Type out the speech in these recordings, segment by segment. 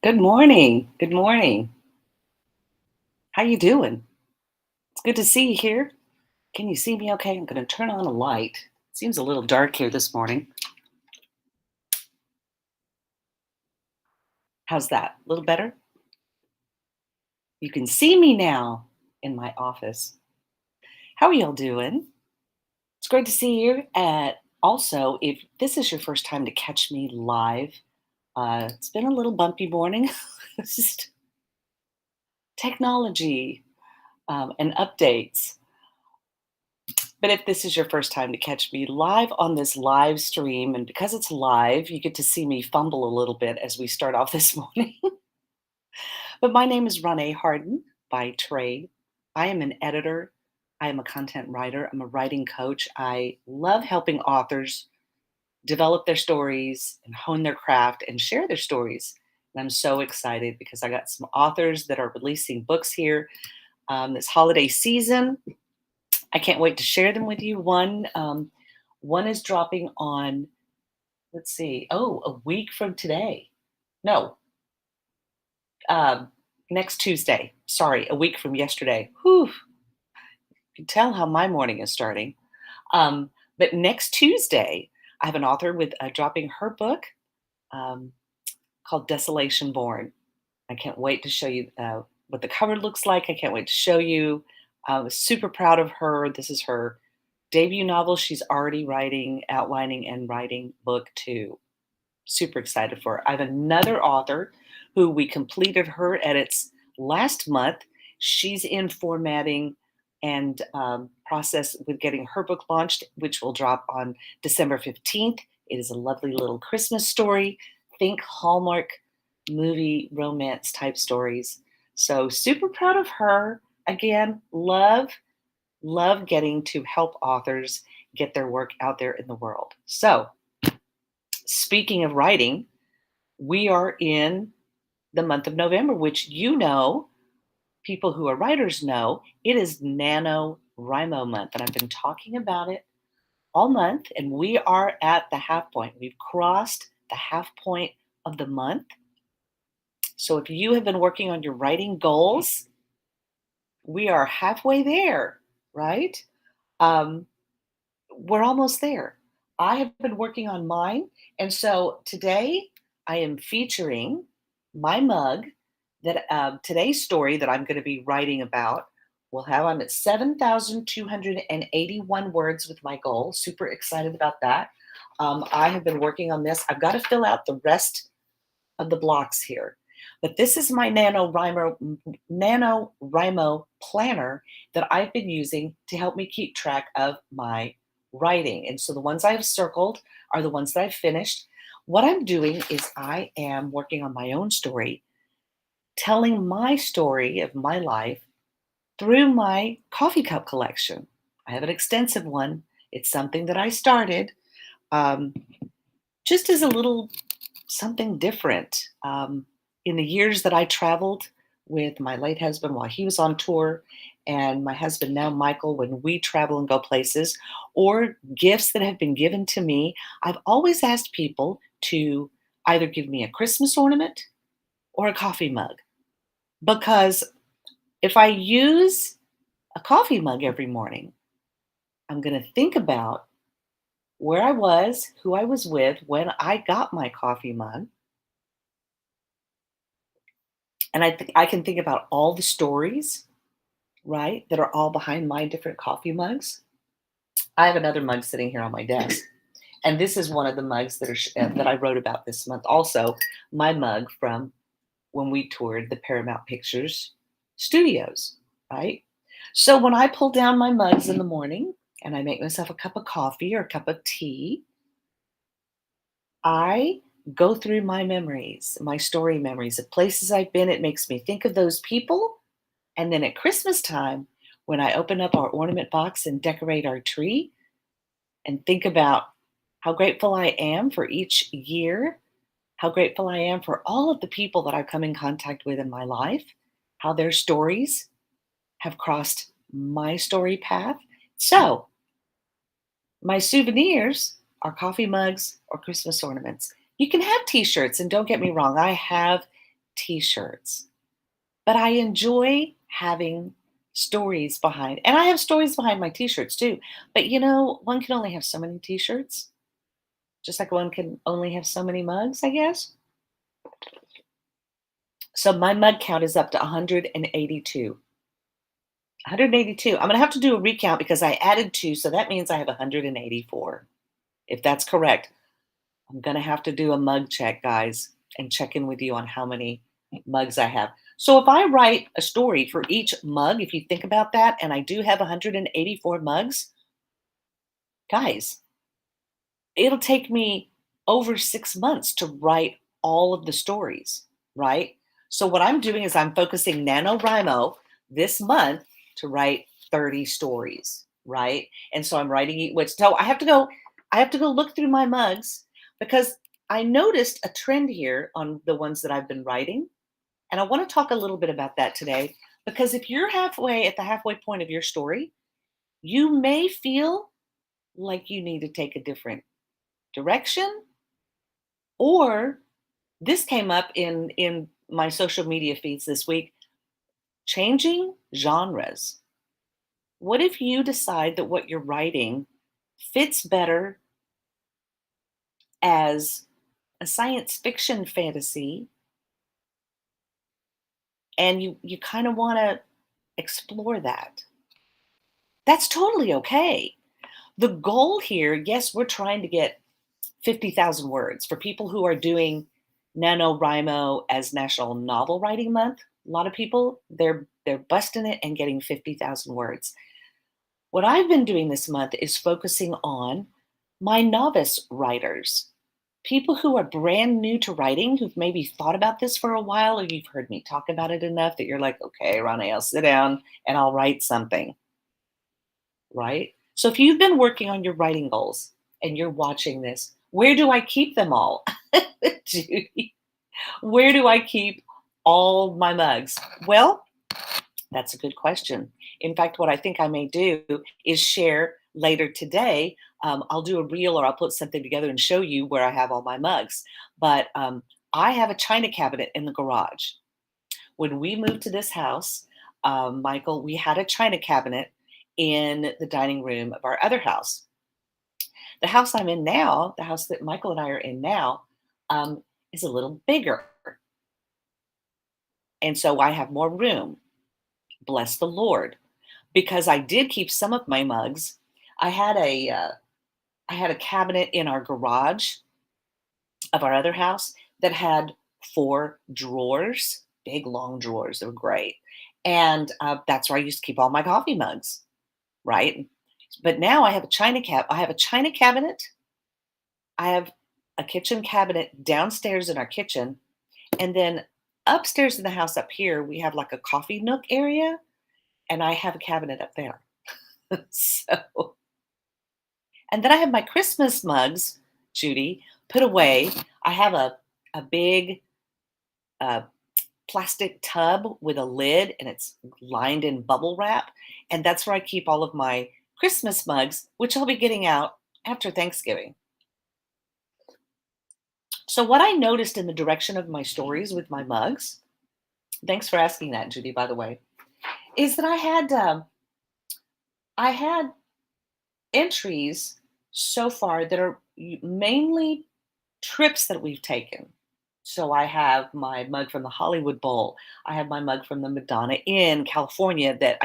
Good morning. Good morning. How you doing? It's good to see you here. Can you see me okay? I'm going to turn on a light. Seems a little dark here this morning. How's that? A little better? You can see me now in my office. How are y'all doing? It's great to see you. Also, if this is your first time to catch me live, it's been a little bumpy morning. It's just technology and updates. But if this is your first time to catch me live on this live stream, and because it's live, you get to see me fumble a little bit as we start off this morning. But my name is Renee Harden by trade. I am an editor. I am a content writer. I'm a writing coach. I love helping authors develop their stories and hone their craft and share their stories. And I'm so excited because I got some authors that are releasing books here this holiday season. I can't wait to share them with you. One is dropping on, let's see, a week from today. No, um, next Tuesday. Sorry, a week from yesterday. Whew, you can tell how my morning is starting. But next Tuesday, I have an author with dropping her book um, called Desolation Born. I can't wait to show you what the cover looks like. I can't wait to show you. I was super proud of her. This is her debut novel. She's already writing, outlining, and writing book two. Super excited for her. I have another author who we completed her edits last month. She's in formatting and process with getting her book launched, which will drop on December 15th. It is a lovely little Christmas story. Think Hallmark movie romance type stories. So super proud of her. Again, love getting to help authors get their work out there in the world. So, speaking of writing, we are in the month of November, which people who are writers know, it is NaNoWriMo month. And I've been talking about it all month, and we are at the half point. We've crossed the half point of the month. So if you have been working on your writing goals, we are halfway there, right? Um, we're almost there. I have been working on mine. And so today I am featuring my mug that today's story that I'm going to be writing about will have. I'm at 7,281 words with my goal. Super excited about that. I have been working on this. I've got to fill out the rest of the blocks here. But this is my NaNoWriMo planner that I've been using to help me keep track of my writing. And so the ones I've circled are the ones that I've finished. What I'm doing is I am working on my own story, telling my story of my life through my coffee cup collection. I have an extensive one. It's something that I started um, just as a little something different. In the years that I traveled with my late husband while he was on tour, and my husband now, Michael, when we travel and go places, or gifts that have been given to me, I've always asked people to either give me a Christmas ornament or a coffee mug. Because if I use a coffee mug every morning, I'm going to think about where I was, who I was with when I got my coffee mug. And I can think about all the stories, right, that are all behind my different coffee mugs. I have another mug sitting here on my desk, and this is one of the mugs that I wrote about this month. Also, my mug from when we toured the Paramount Pictures studios, right? So when I pull down my mugs in the morning and I make myself a cup of coffee or a cup of tea, I go through my memories, my story memories of places I've been. It makes me think of those people. And then at Christmas time, when I open up our ornament box and decorate our tree and think about how grateful I am for each year, how grateful I am for all of the people that I've come in contact with in my life, how their stories have crossed my story path. So, my souvenirs are coffee mugs or Christmas ornaments. You can have t shirts, and don't get me wrong, I have t-shirts, but I enjoy having stories behind, and I have stories behind my t-shirts too. But one can only have so many t-shirts, just like one can only have so many mugs, I guess. So my mug count is up to 182. 182. I'm going to have to do a recount because I added two, so that means I have 184. If that's correct, I'm going to have to do a mug check, guys, and check in with you on how many mugs I have. So if I write a story for each mug, if you think about that, and I do have 184 mugs, guys, it'll take me over 6 months to write all of the stories, right? So what I'm doing is I'm focusing NaNoWriMo this month to write 30 stories, right? And so I'm writing which so I have to go look through my mugs because I noticed a trend here on the ones that I've been writing. And I want to talk a little bit about that today because if you're halfway at the halfway point of your story, you may feel like you need to take a different direction, or this came up in my social media feeds this week, changing genres. What if you decide that what you're writing fits better as a science fiction fantasy and you kind of want to explore that? That's totally okay. The goal here, yes, we're trying to get 50,000 words for people who are doing NaNoWriMo as National Novel Writing Month. A lot of people, they're busting it and getting 50,000 words. What I've been doing this month is focusing on my novice writers, people who are brand new to writing, who've maybe thought about this for a while, or you've heard me talk about it enough that you're like, okay, Ronnie, I'll sit down and I'll write something, right? So if you've been working on your writing goals and you're watching this, where do I keep them all? Judy, where do I keep all my mugs? Well, that's a good question. In fact, what I think I may do is share later today. I'll do a reel or I'll put something together and show you where I have all my mugs. But I have a china cabinet in the garage. When we moved to this house, Michael, we had a china cabinet in the dining room of our other house. The house I'm in now, the house that Michael and I are in now, is a little bigger. And so I have more room. Bless the Lord. Because I did keep some of my mugs. I had a cabinet in our garage of our other house that had 4 drawers, big long drawers. They were great, and that's where I used to keep all my coffee mugs, right? But now I have a I have a china cabinet. I have a kitchen cabinet downstairs in our kitchen, and then upstairs in the house up here we have like a coffee nook area, and I have a cabinet up there. So, and then I have my Christmas mugs, Judy, put away. I have a big uh, plastic tub with a lid, and it's lined in bubble wrap. And that's where I keep all of my Christmas mugs, which I'll be getting out after Thanksgiving. So, what I noticed in the direction of my stories with my mugs, thanks for asking that, Judy, by the way, is that I had entries so far that are mainly trips that we've taken. So I have my mug from the Hollywood Bowl. I have my mug from the Madonna Inn, California, that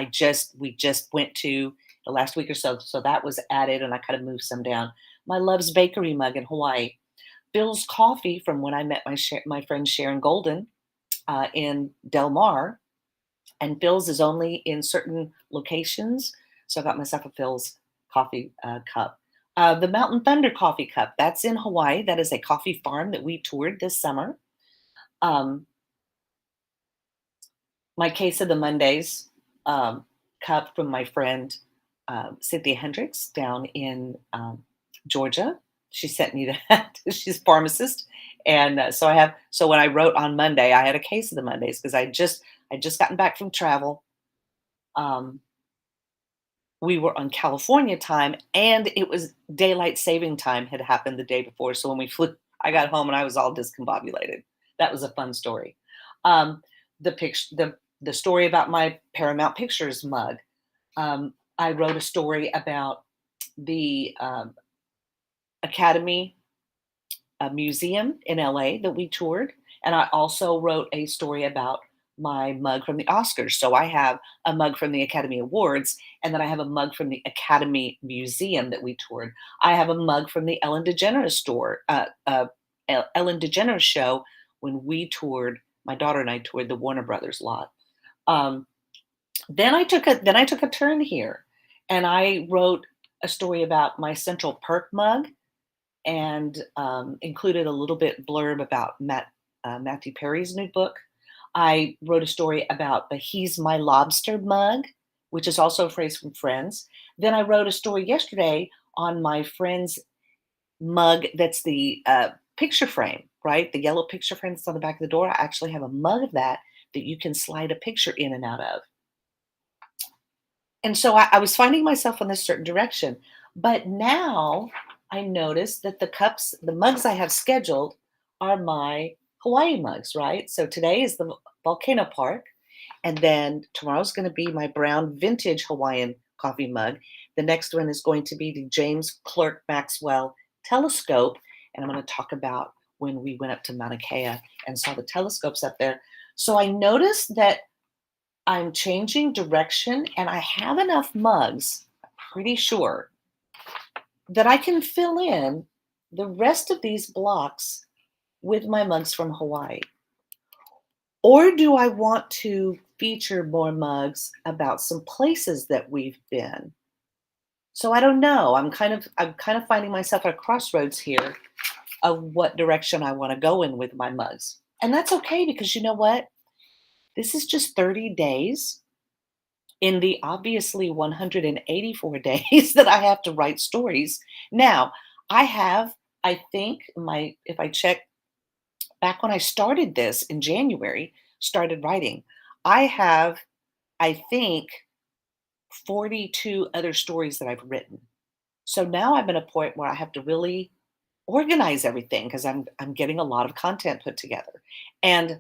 we just went to the last week or so. So that was added, and I kind of moved some down. My Love's Bakery mug in Hawaii. Bill's Coffee from when I met my friend Sharon Golden in Del Mar. And Phil's is only in certain locations. So I got myself a Phil's coffee cup. The Mountain Thunder coffee cup, that's in Hawaii. That is a coffee farm that we toured this summer. Um, my Case of the Mondays cup from my friend Cynthia Hendricks down in Georgia. She sent me that. She's a pharmacist. And so when I wrote on Monday, I had a case of the Mondays because I just gotten back from travel. We were on California time, and it was daylight saving time had happened the day before. So when we flew, I got home and I was all discombobulated. That was a fun story. Um, the story about my Paramount Pictures mug. I wrote a story about the Academy museum in LA that we toured. And I also wrote a story about my mug from the Oscars. So I have a mug from the Academy Awards, and then I have a mug from the Academy Museum that we toured. I have a mug from the Ellen DeGeneres Ellen DeGeneres show when we toured. My daughter and I toured the Warner Brothers lot. Um, then I took a turn here, and I wrote a story about my Central Perk mug and included a little bit blurb about Matthew Perry's new book. I wrote a story about the He's My Lobster mug, which is also a phrase from Friends. Then I wrote a story yesterday on my friend's mug that's the picture frame, right? The yellow picture frame that's on the back of the door. I actually have a mug of that that you can slide a picture in and out of. And so I was finding myself in this certain direction. But now I notice that the mugs I have scheduled are my Hawaii mugs, right? So today is the Volcano Park. And then tomorrow's going to be my brown vintage Hawaiian coffee mug. The next one is going to be the James Clerk Maxwell telescope. And I'm going to talk about when we went up to Mauna Kea and saw the telescopes up there. So I noticed that I'm changing direction and I have enough mugs, I'm pretty sure, that I can fill in the rest of these blocks with my mugs from Hawaii. Or do I want to feature more mugs about some places that we've been? So I don't know. I'm kind of finding myself at a crossroads here of what direction I want to go in with my mugs. And that's okay because you know what? This is just 30 days in the obviously 184 days that I have to write stories. Now, I have, I think if I check back when I started this in January, started writing, I have, I think, 42 other stories that I've written. So now I'm at a point where I have to really organize everything because I'm getting a lot of content put together. And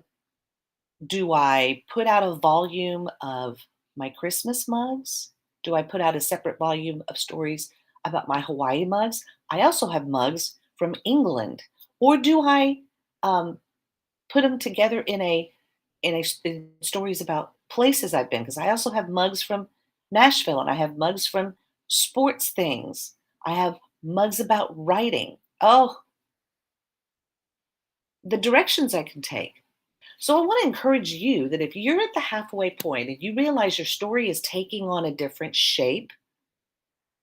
do I put out a volume of my Christmas mugs? Do I put out a separate volume of stories about my Hawaii mugs? I also have mugs from England. Or do I um, put them together in stories about places I've been? Because I also have mugs from Nashville and I have mugs from sports things. I have mugs about writing. Oh, the directions I can take. So I want to encourage you that if you're at the halfway point and you realize your story is taking on a different shape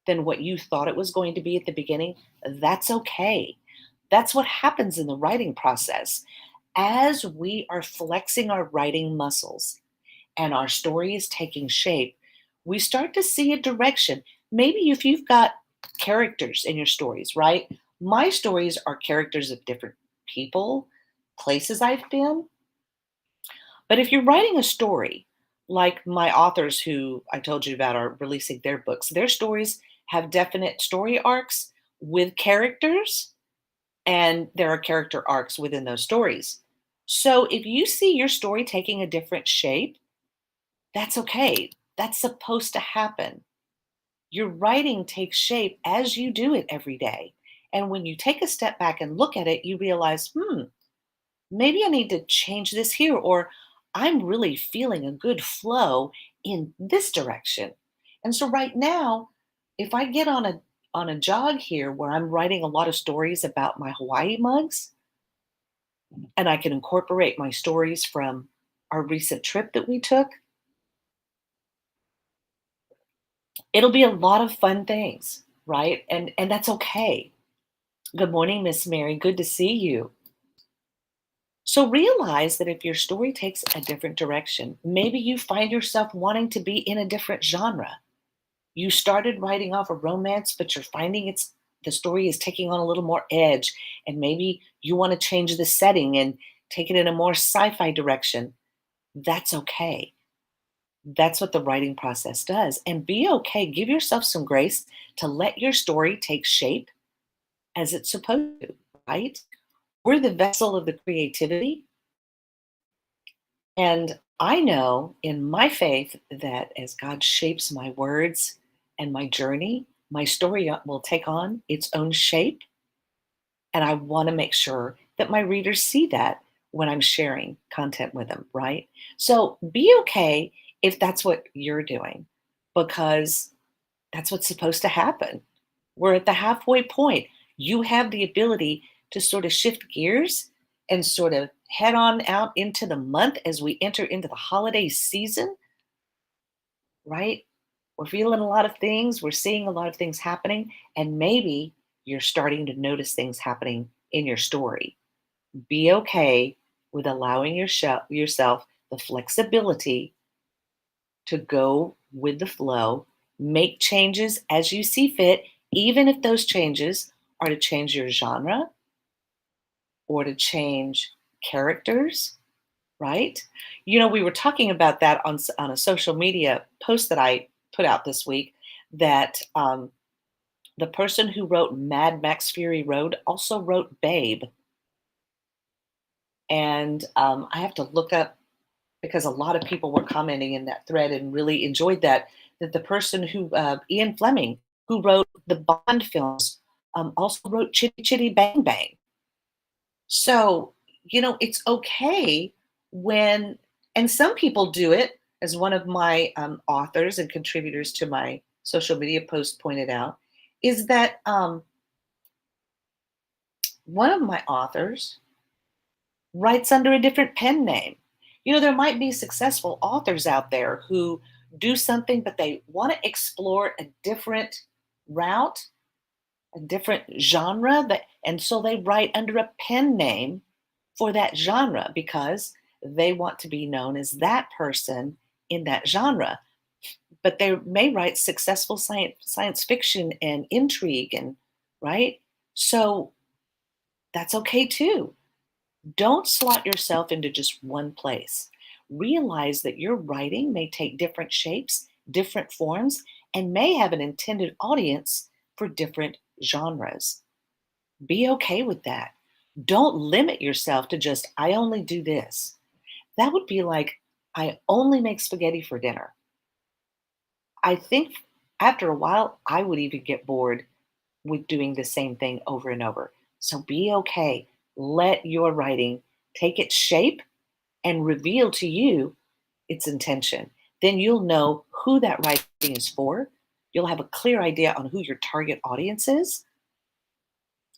than what you thought it was going to be at the beginning, that's okay. That's what happens in the writing process. As we are flexing our writing muscles and our story is taking shape, we start to see a direction. Maybe if you've got characters in your stories, right? My stories are characters of different people, places I've been, but if you're writing a story, like my authors who I told you about are releasing their books, their stories have definite story arcs with characters, and there are character arcs within those stories. So if you see your story taking a different shape, that's okay. That's supposed to happen. Your writing takes shape as you do it every day. And when you take a step back and look at it, you realize, maybe I need to change this here, or I'm really feeling a good flow in this direction. And so right now, if I get on a jog here where I'm writing a lot of stories about my Hawaii mugs, and I can incorporate my stories from our recent trip that we took, it'll be a lot of fun things, right? And that's okay. Good morning, Miss Mary. Good to see you. So realize that if your story takes a different direction, maybe you find yourself wanting to be in a different genre. You started writing off a romance, but you're finding the story is taking on a little more edge, and maybe you want to change the setting and take it in a more sci-fi direction. That's okay. That's what the writing process does. And be okay. Give yourself some grace to let your story take shape as it's supposed to, right? We're the vessel of the creativity. And I know in my faith that as God shapes my words and my journey, my story will take on its own shape. And I want to make sure that my readers see that when I'm sharing content with them, right? So be okay if that's what you're doing, because that's what's supposed to happen. We're at the halfway point. You have the ability to sort of shift gears and sort of head on out into the month as we enter into the holiday season, right? We're feeling a lot of things, we're seeing a lot of things happening, and maybe you're starting to notice things happening in your story. Be okay with allowing yourself the flexibility to go with the flow, make changes as you see fit, even if those changes are to change your genre or to change characters, right? We were talking about that on a social media post that I put out this week, that the person who wrote Mad Max Fury Road also wrote Babe. And I have to look up, because a lot of people were commenting in that thread and really enjoyed that the person who, Ian Fleming, who wrote the Bond films, also wrote Chitty Chitty Bang Bang. So, it's okay when, and some people do it, as one of my authors and contributors to my social media post pointed out, is that one of my authors writes under a different pen name. There might be successful authors out there who do something, but they want to explore a different route, a different genre, and so they write under a pen name for that genre because they want to be known as that person in that genre. But they may write successful science fiction and intrigue, and right. So that's okay too. Don't slot yourself into just one place. Realize that your writing may take different shapes, different forms, and may have an intended audience for different genres. Be okay with that. Don't limit yourself to just, I only do this. That would be like, I only make spaghetti for dinner. I think after a while, I would even get bored with doing the same thing over and over. So be okay. Let your writing take its shape and reveal to you its intention. Then you'll know who that writing is for. You'll have a clear idea on who your target audience is.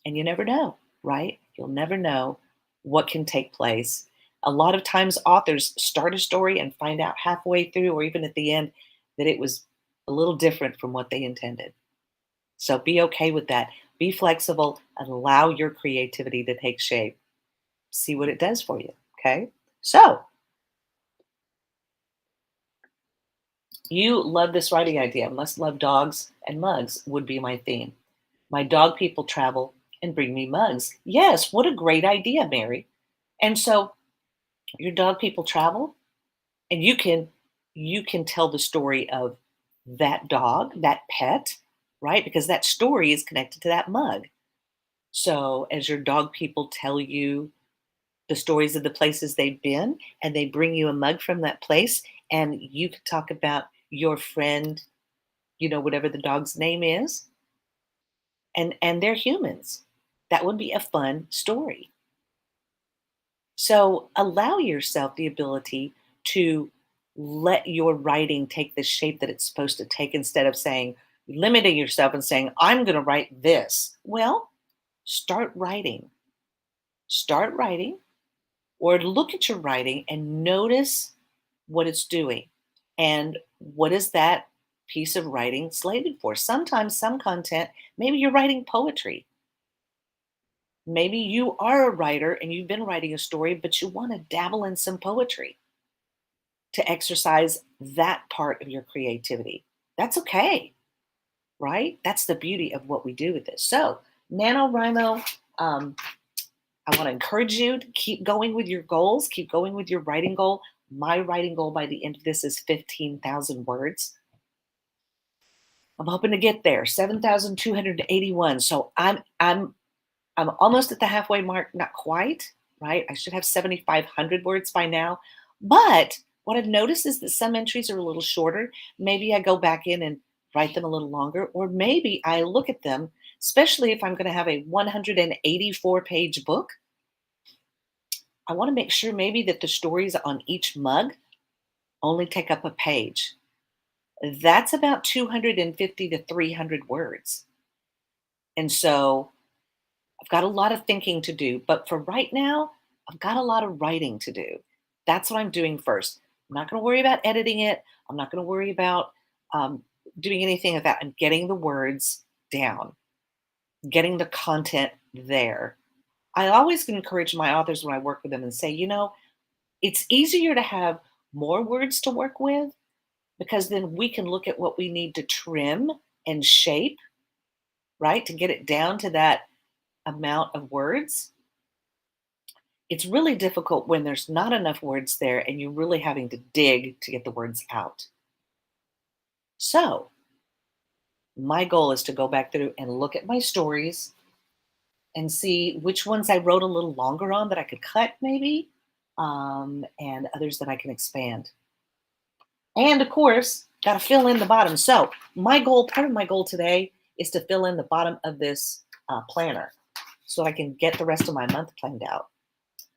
And you never know, right? You'll never know what can take place. A lot of times, authors start a story and find out halfway through or even at the end that it was a little different from what they intended. So be okay with that. Be flexible and allow your creativity to take shape. See what it does for you. Okay. So you love this writing idea. Must love dogs and mugs would be my theme. My dog people travel and bring me mugs. Yes, what a great idea, Mary. And so your dog people travel, and you can tell the story of that dog, that pet, right? Because that story is connected to that mug. So as your dog people tell you the stories of the places they've been, and they bring you a mug from that place, and you can talk about your friend, whatever the dog's name is, and they're humans. That would be a fun story. So allow yourself the ability to let your writing take the shape that it's supposed to take, instead of saying, limiting yourself and saying, I'm going to write this. Well, start writing. Start writing, or look at your writing and notice what it's doing. And what is that piece of writing slated for? Sometimes some content, maybe you're writing poetry. Maybe you are a writer and you've been writing a story, but you want to dabble in some poetry to exercise that part of your creativity. That's okay, right? That's the beauty of what we do with this. So, NaNoWriMo, I want to encourage you to keep going with your goals, keep going with your writing goal. My writing goal by the end of this is 15,000 words. I'm hoping to get there, 7,281. So I'm almost at the halfway mark, not quite, right? I should have 7,500 words by now. But what I've noticed is that some entries are a little shorter. Maybe I go back in and write them a little longer, or maybe I look at them, especially if I'm going to have a 184-page book. I want to make sure maybe that the stories on each mug only take up a page. That's about 250 to 300 words. And so I've got a lot of thinking to do, but for right now, I've got a lot of writing to do. That's what I'm doing first. I'm not going to worry about editing it. I'm not going to worry about um, doing anything of that. I'm getting the words down, getting the content there. I always encourage my authors when I work with them and say, it's easier to have more words to work with because then we can look at what we need to trim and shape, right, to get it down to that amount of words. It's really difficult when there's not enough words there and you're really having to dig to get the words out. So, my goal is to go back through and look at my stories and see which ones I wrote a little longer on that I could cut maybe, and others that I can expand. And of course, got to fill in the bottom. So, part of my goal today is to fill in the bottom of this planner so I can get the rest of my month planned out.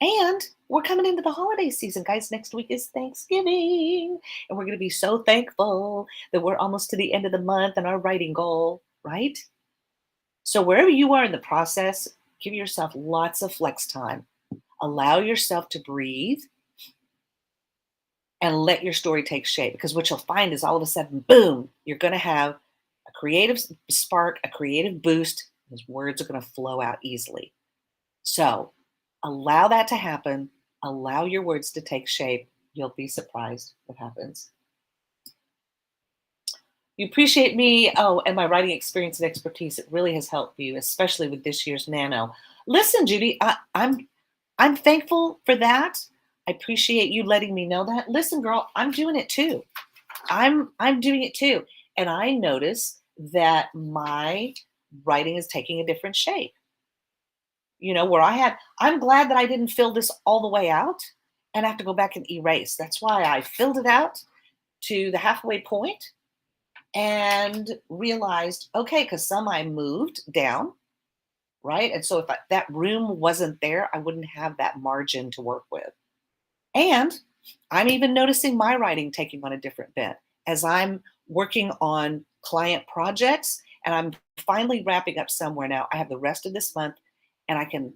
And we're coming into the holiday season, guys. Next week is Thanksgiving. And we're going to be so thankful that we're almost to the end of the month and our writing goal, right? So, wherever you are in the process, give yourself lots of flex time. Allow yourself to breathe and let your story take shape. Because what you'll find is all of a sudden, boom, you're going to have a creative spark, a creative boost. Those words are going to flow out easily. So, allow that to happen. Allow your words to take shape. You'll be surprised what happens. You appreciate me. Oh, and my writing experience and expertise. It really has helped you, especially with this year's Nano. Listen, Judy, I'm thankful for that. I appreciate you letting me know that. Listen, girl, I'm doing it too. I'm doing it too. And I notice that my writing is taking a different shape. Where I'm glad that I didn't fill this all the way out and have to go back and erase. That's why I filled it out to the halfway point and realized, okay, because some I moved down, right? And so if that room wasn't there, I wouldn't have that margin to work with. And I'm even noticing my writing taking on a different bent as I'm working on client projects and I'm finally wrapping up somewhere now. I have the rest of this month and I can,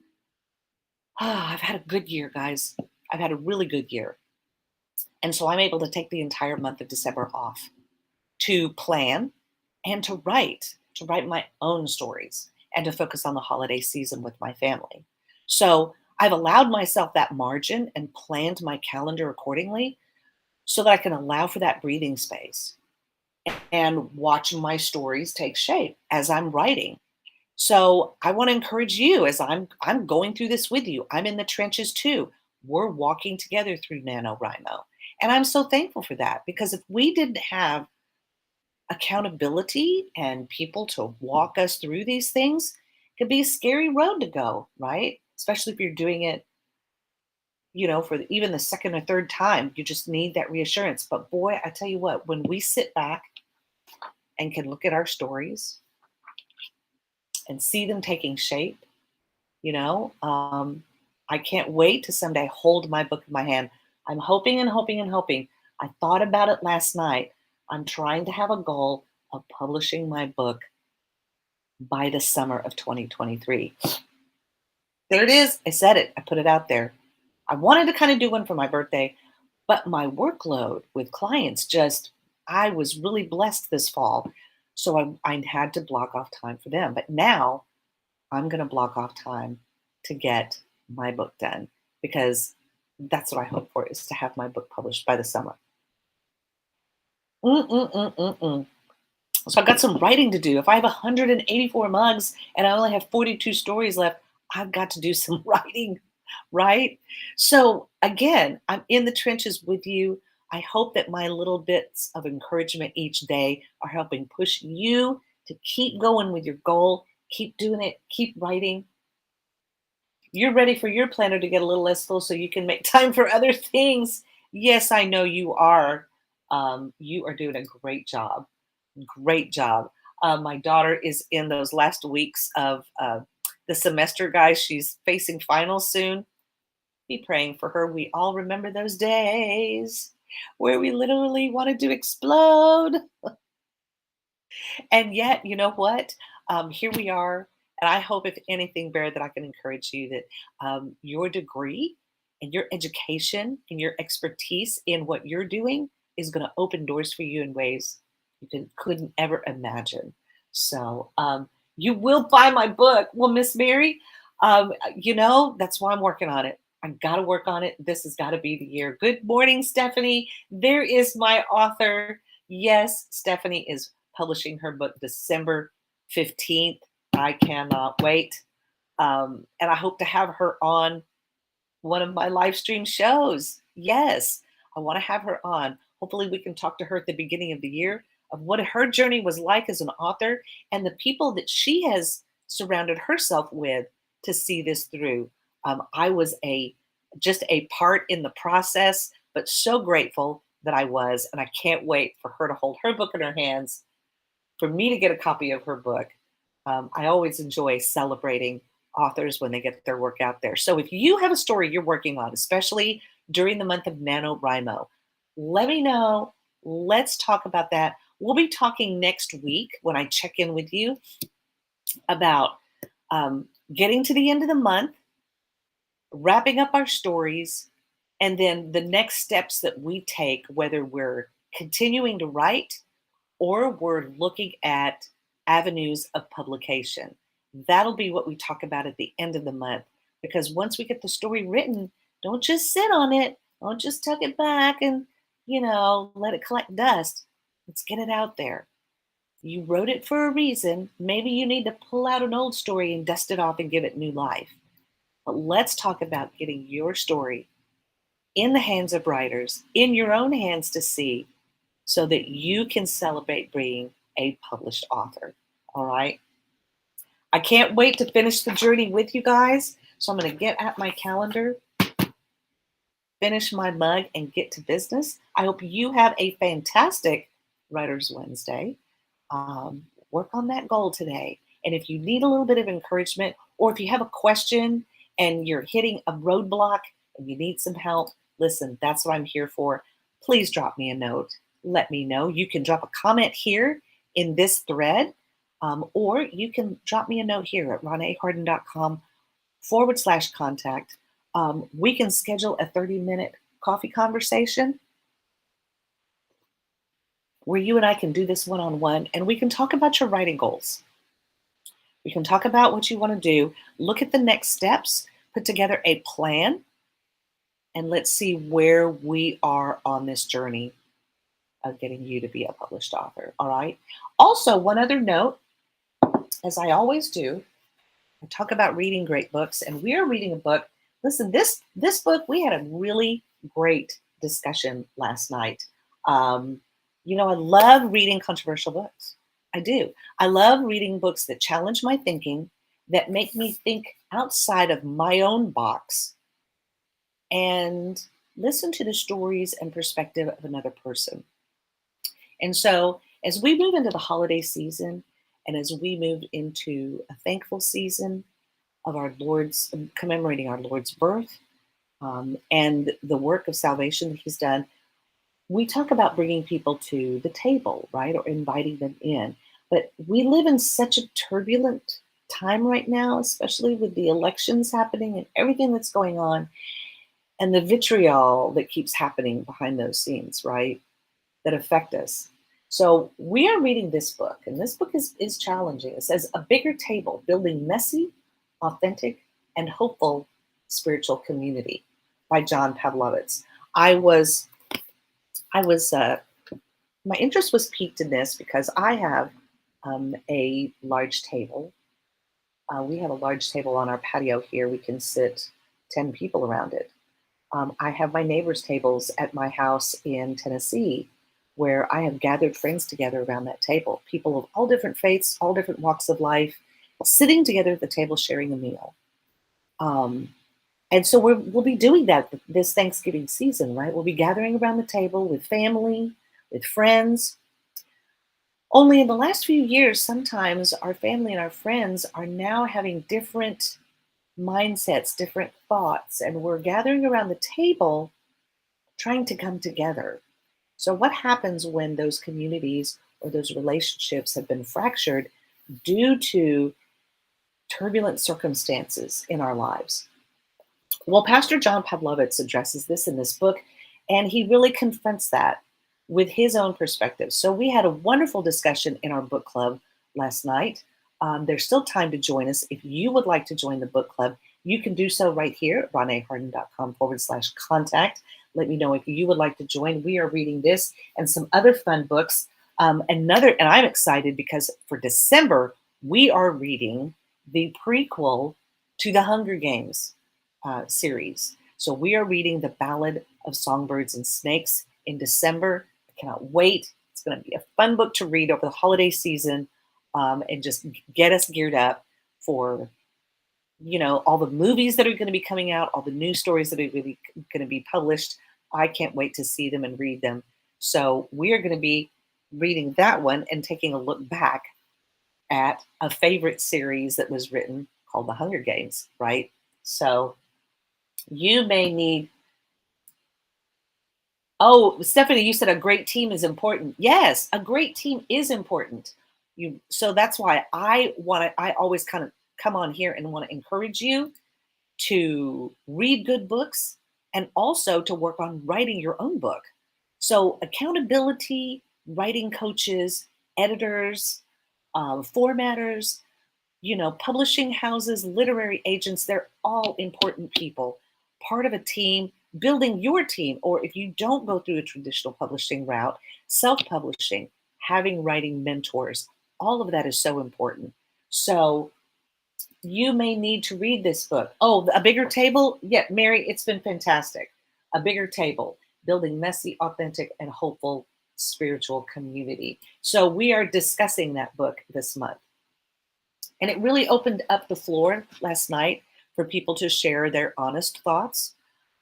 I've had a good year, guys. I've had a really good year. And so I'm able to take the entire month of December off to plan and to write my own stories and to focus on the holiday season with my family. So I've allowed myself that margin and planned my calendar accordingly so that I can allow for that breathing space and watch my stories take shape as I'm writing. So I want to encourage you as I'm going through this with you. I'm in the trenches too. We're walking together through NaNoWriMo. And I'm so thankful for that because if we didn't have accountability and people to walk us through these things, it could be a scary road to go, right? Especially if you're doing it, for even the second or third time, you just need that reassurance. But boy, I tell you what, when we sit back and can look at our stories and see them taking shape, you know, um, I can't wait to someday hold my book in my hand. I'm hoping and hoping and hoping. I thought about it last night. I'm trying to have a goal of publishing my book by the summer of 2023. There it is. I said it. I put it out there. I wanted to kind of do one for my birthday, but my workload with clients I was really blessed this fall. So I had to block off time for them. But now I'm going to block off time to get my book done because that's what I hope for is to have my book published by the summer. Mm-mm-mm-mm-mm. So I've got some writing to do. If I have 184 mugs and I only have 42 stories left, I've got to do some writing, right? So again, I'm in the trenches with you. I hope that my little bits of encouragement each day are helping push you to keep going with your goal, keep doing it, keep writing. You're ready for your planner to get a little less full so you can make time for other things. Yes, I know you are. You are doing a great job. Great job. My daughter is in those last weeks of the semester, guys. She's facing finals soon. Be praying for her. We all remember those days where we literally wanted to explode. And yet, you know what? Here we are. And I hope, if anything, Bear, that I can encourage you that your degree and your education and your expertise in what you're doing is going to open doors for you in ways couldn't ever imagine. So you will buy my book. Well, Miss Mary, that's why I'm working on it. I got to work on it. This has got to be the year. Good morning, Stephanie. There is my author. Yes, Stephanie is publishing her book December 15th. I cannot wait. And I hope to have her on one of my live stream shows. Yes, I want to have her on. Hopefully, we can talk to her at the beginning of the year of what her journey was like as an author and the people that she has surrounded herself with to see this through. I was just a part in the process, but so grateful that I was, and I can't wait for her to hold her book in her hands, for me to get a copy of her book. I always enjoy celebrating authors when they get their work out there. So if you have a story you're working on, especially during the month of NaNoWriMo, let me know. Let's talk about that. We'll be talking next week when I check in with you about getting to the end of the month, wrapping up our stories, and then the next steps that we take, whether we're continuing to write or we're looking at avenues of publication. That'll be what we talk about at the end of the month. Because once we get the story written, don't just sit on it. Don't just tuck it back and, let it collect dust. Let's get it out there. You wrote it for a reason. Maybe you need to pull out an old story and dust it off and give it new life. But let's talk about getting your story in the hands of writers, in your own hands to see, so that you can celebrate being a published author. All right. I can't wait to finish the journey with you guys. So I'm going to get at my calendar, finish my mug, and get to business. I hope you have a fantastic Writers Wednesday. Work on that goal today. And if you need a little bit of encouragement, or if you have a question and you're hitting a roadblock and you need some help, listen, that's what I'm here for. Please drop me a note. Let me know. You can drop a comment here in this thread, or you can drop me a note here at ronaeharden.com/contact. We can schedule a 30-minute coffee conversation where you and I can do this one-on-one, and we can talk about your writing goals. We can talk about what you want to do, look at the next steps, put together a plan, and let's see where we are on this journey of getting you to be a published author. All right. Also, one other note, as I always do, I talk about reading great books, and we are reading a book. Listen, this book, we had a really great discussion last night. I love reading controversial books. I do. I love reading books that challenge my thinking, that make me think outside of my own box, and listen to the stories and perspective of another person. And so, as we move into the holiday season, and as we move into a thankful season of our Lord's, commemorating our Lord's birth, and the work of salvation that He's done, we talk about bringing people to the table, right? Or inviting them in. But we live in such a turbulent time right now, especially with the elections happening and everything that's going on, and the vitriol that keeps happening behind those scenes, right? That affect us. So we are reading this book, and this book is challenging. It says, A Bigger Table, Building Messy, Authentic, and Hopeful Spiritual Community by John Pavlovitz. My interest was piqued in this because I have a large table. We have a large table on our patio here. We can sit 10 people around it. I have my neighbors' tables at my house in Tennessee, where I have gathered friends together around that table, people of all different faiths, all different walks of life, sitting together at the table sharing a meal. And so we'll be doing that this Thanksgiving season, right? We'll be gathering around the table with family, with friends. Only in the last few years, sometimes our family and our friends are now having different mindsets, different thoughts, and we're gathering around the table trying to come together. So, what happens when those communities or those relationships have been fractured due to turbulent circumstances in our lives? Well, Pastor John Pavlovitz addresses this in this book, and he really confronts that with his own perspective. So we had a wonderful discussion in our book club last night. There's still time to join us. If you would like to join the book club, you can do so right here at roneharden.com/contact. Let me know if you would like to join. We are reading this and some other fun books. And I'm excited because for December, we are reading the prequel to the Hunger Games series. So we are reading The Ballad of Songbirds and Snakes in December. I cannot wait. It's going to be a fun book to read over the holiday season, and just get us geared up for all the movies that are going to be coming out, all the news stories that are really going to be published. I can't wait to see them and read them. So we are going to be reading that one and taking a look back at a favorite series that was written called The Hunger Games, right? So you may need. Oh, Stephanie, you said a great team is important. Yes, a great team is important. So that's why I always kind of come on here and want to encourage you to read good books and also to work on writing your own book. So accountability, writing coaches, editors, formatters, publishing houses, literary agents, they're all important people, part of a team, building your team. Or if you don't go through a traditional publishing route, self publishing, having writing mentors, all of that is so important. So you may need to read this book. Oh, A Bigger Table? Yeah, Mary, it's been fantastic. A Bigger Table, building messy, authentic, and hopeful spiritual community. So we are discussing that book this month. And it really opened up the floor last night for people to share their honest thoughts,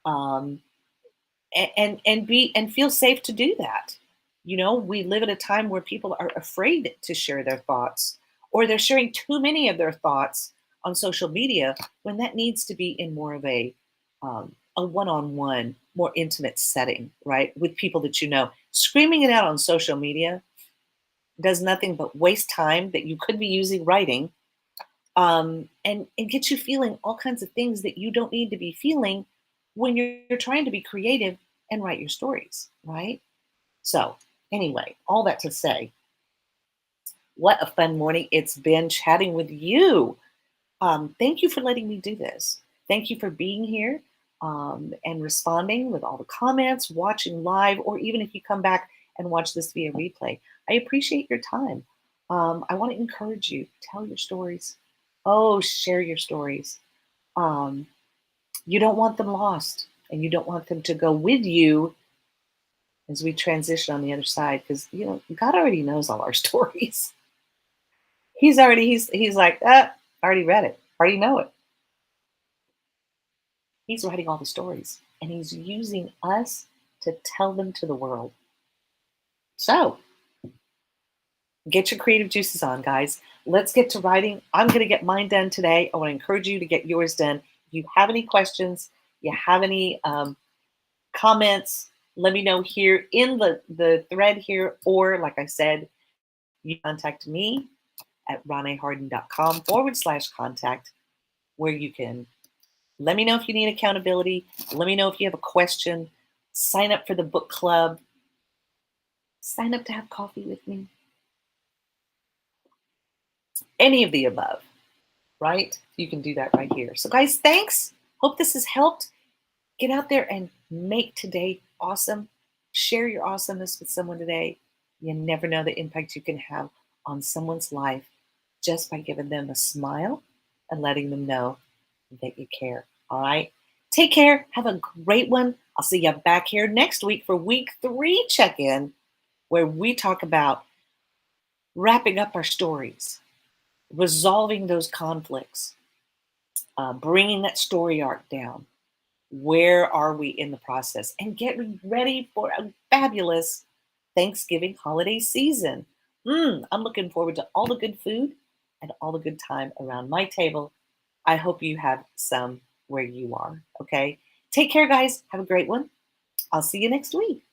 um, and feel safe to do that. We live at a time where people are afraid to share their thoughts, or they're sharing too many of their thoughts on social media when that needs to be in more of a one-on-one, more intimate setting, right, with people that you know. Screaming it out on social media does nothing but waste time that you could be using writing, and get you feeling all kinds of things that you don't need to be feeling when you're trying to be creative and write your stories, right? So, anyway, all that to say, what a fun morning it's been chatting with you. Thank you for letting me do this. Thank you for being here, and responding with all the comments, watching live, or even if you come back and watch this via replay. I appreciate your time. I want to encourage you, tell your stories. Oh, share your stories. Um, you don't want them lost, and you don't want them to go with you as we transition on the other side, because God already knows all our stories. He's like, I already read it, already know it. He's writing all the stories, and he's using us to tell them to the world. So get your creative juices on, guys. Let's get to writing. I'm going to get mine done today. I want to encourage you to get yours done. If you have any questions, you have any comments, let me know here in the thread here, or like I said, you contact me at roneharden.com/contact, where you can let me know if you need accountability. Let me know if you have a question. Sign up for the book club. Sign up to have coffee with me. Any of the above, right? You can do that right here. So, guys, thanks. Hope this has helped. Get out there and make today awesome. Share your awesomeness with someone today. You never know the impact you can have on someone's life just by giving them a smile and letting them know that you care. All right. Take care. Have a great one. I'll see you back here next week for week 3 check in, where we talk about wrapping up our stories, resolving those conflicts, bringing that story arc down. Where are we in the process? And get ready for a fabulous Thanksgiving holiday season. I'm looking forward to all the good food and all the good time around my table. I hope you have some where you are. Okay. Take care, guys. Have a great one. I'll see you next week.